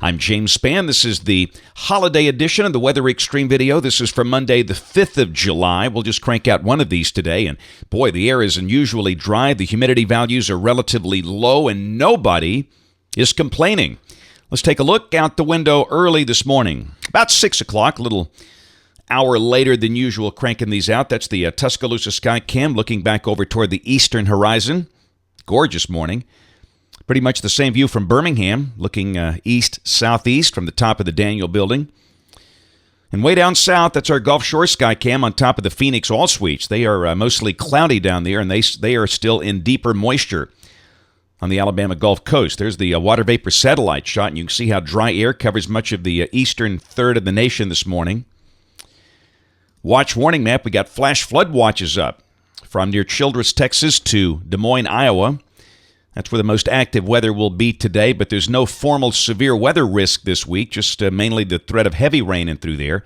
I'm James Spann. This is the holiday edition of the Weather Xtreme video. This is for Monday, the 5th of July. We'll just crank out one of these today. And boy, the air is unusually dry. The humidity values are relatively low, and nobody is complaining. Let's take a look out the window early this morning. About 6 o'clock, a little hour later than usual, cranking these out. That's the Tuscaloosa sky cam looking back over toward the eastern horizon. Gorgeous morning. Pretty much the same view from Birmingham, looking east-southeast from the top of the Daniel building. And way down south, that's our Gulf Shore sky cam on top of the Phoenix All Suites. They are mostly cloudy down there, and they are still in deeper moisture on the Alabama Gulf Coast. There's the water vapor satellite shot, and you can see how dry air covers much of the eastern third of the nation this morning. Watch warning map, we got flash flood watches up from near Childress, Texas to Des Moines, Iowa. That's where the most active weather will be today, but there's no formal severe weather risk this week, just mainly the threat of heavy rain in through there.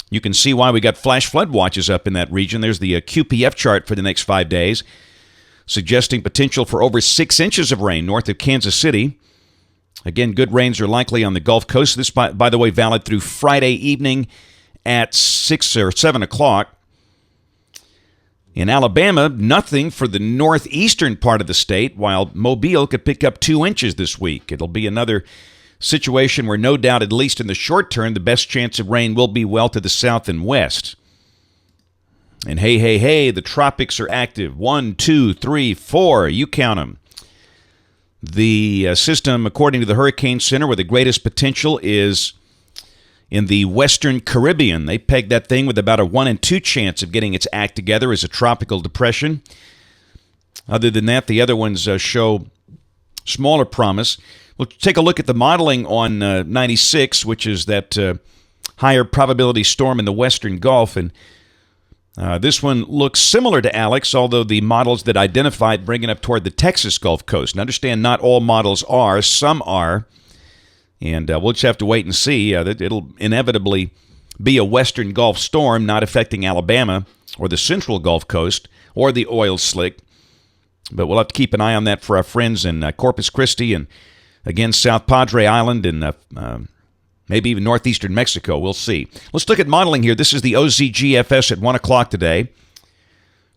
You can see why we got flash flood watches up in that region. There's the QPF chart for the next 5 days, suggesting potential for over 6 inches of rain north of Kansas City. Again, good rains are likely on the Gulf Coast. This, by the way, valid through Friday evening at 6 or 7 o'clock. In Alabama, nothing for the northeastern part of the state, while Mobile could pick up 2 inches this week. It'll be another situation where no doubt, at least in the short term, the best chance of rain will be well to the south and west. And hey, the tropics are active. 1, 2, 3, 4, you count them. The system, according to the Hurricane Center, where the greatest potential is in the Western Caribbean. They pegged that thing with about a 1 in 2 chance of getting its act together as a tropical depression. Other than that, the other ones show smaller promise. We'll take a look at the modeling on 96, which is that higher probability storm in the Western Gulf. And this one looks similar to Alex, although the models that identified bring it up toward the Texas Gulf Coast. And understand, not all models are. Some are. And we'll just have to wait and see. It'll inevitably be a western Gulf storm, not affecting Alabama or the central Gulf Coast or the oil slick. But we'll have to keep an eye on that for our friends in Corpus Christi and, again, South Padre Island and maybe even northeastern Mexico. We'll see. Let's look at modeling here. This is the OZGFS at 1 o'clock today.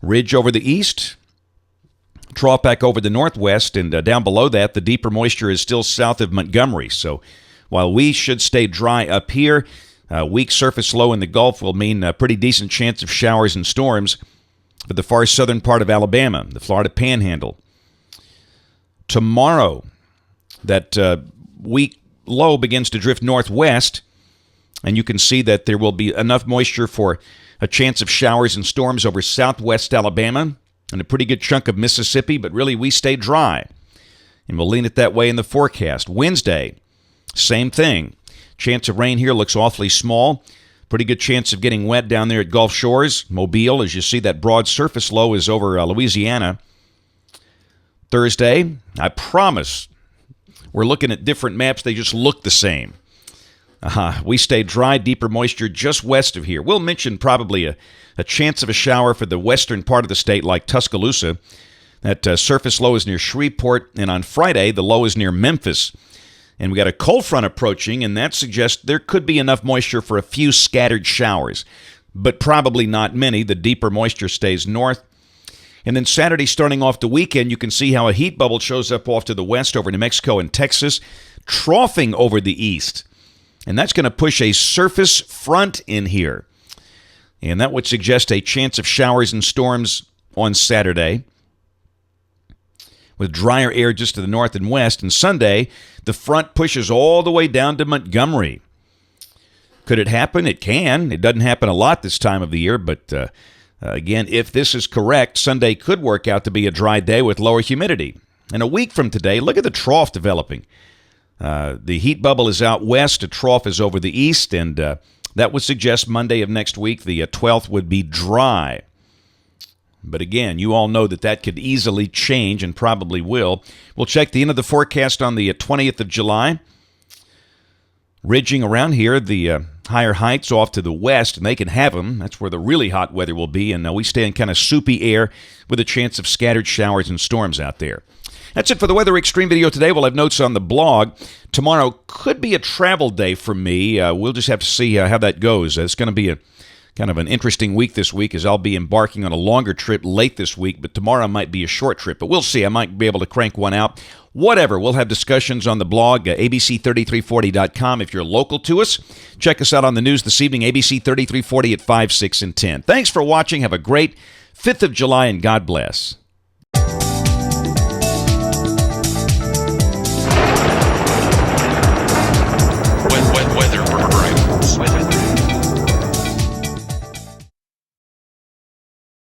Ridge over the east. Trough back over the northwest, and down below that, the deeper moisture is still south of Montgomery. So while we should stay dry up here, weak surface low in the Gulf will mean a pretty decent chance of showers and storms for the far southern part of Alabama, the Florida Panhandle. Tomorrow, that weak low begins to drift northwest, and you can see that there will be enough moisture for a chance of showers and storms over southwest Alabama and a pretty good chunk of Mississippi, but really we stay dry. And we'll lean it that way in the forecast. Wednesday, same thing. Chance of rain here looks awfully small. Pretty good chance of getting wet down there at Gulf Shores. Mobile, as you see, that broad surface low is over Louisiana. Thursday, I promise, we're looking at different maps. They just look the same. We stay dry, deeper moisture just west of here. We'll mention probably a chance of a shower for the western part of the state like Tuscaloosa. That surface low is near Shreveport, and on Friday, the low is near Memphis. And we got a cold front approaching, and that suggests there could be enough moisture for a few scattered showers, but probably not many. The deeper moisture stays north. And then Saturday, starting off the weekend, you can see how a heat bubble shows up off to the west over New Mexico and Texas, troughing over the east. And that's going to push a surface front in here. And that would suggest a chance of showers and storms on Saturday, with drier air just to the north and west. And Sunday, the front pushes all the way down to Montgomery. Could it happen? It can. It doesn't happen a lot this time of the year, but again, if this is correct, Sunday could work out to be a dry day with lower humidity. And a week from today, look at the trough developing. The heat bubble is out west, a trough is over the east, and that would suggest Monday of next week, the 12th, would be dry. But again, you all know that could easily change and probably will. We'll check the end of the forecast on the 20th of July. Ridging around here, the higher heights off to the west, and they can have them. That's where the really hot weather will be, and we stay in kind of soupy air with a chance of scattered showers and storms out there. That's it for the Weather Extreme video today. We'll have notes on the blog. Tomorrow could be a travel day for me. We'll just have to see how that goes. It's going to be a kind of an interesting week this week, as I'll be embarking on a longer trip late this week, but tomorrow might be a short trip. But we'll see. I might be able to crank one out. Whatever. We'll have discussions on the blog, abc3340.com. If you're local to us, check us out on the news this evening, ABC 3340 at 5, 6, and 10. Thanks for watching. Have a great 5th of July, and God bless.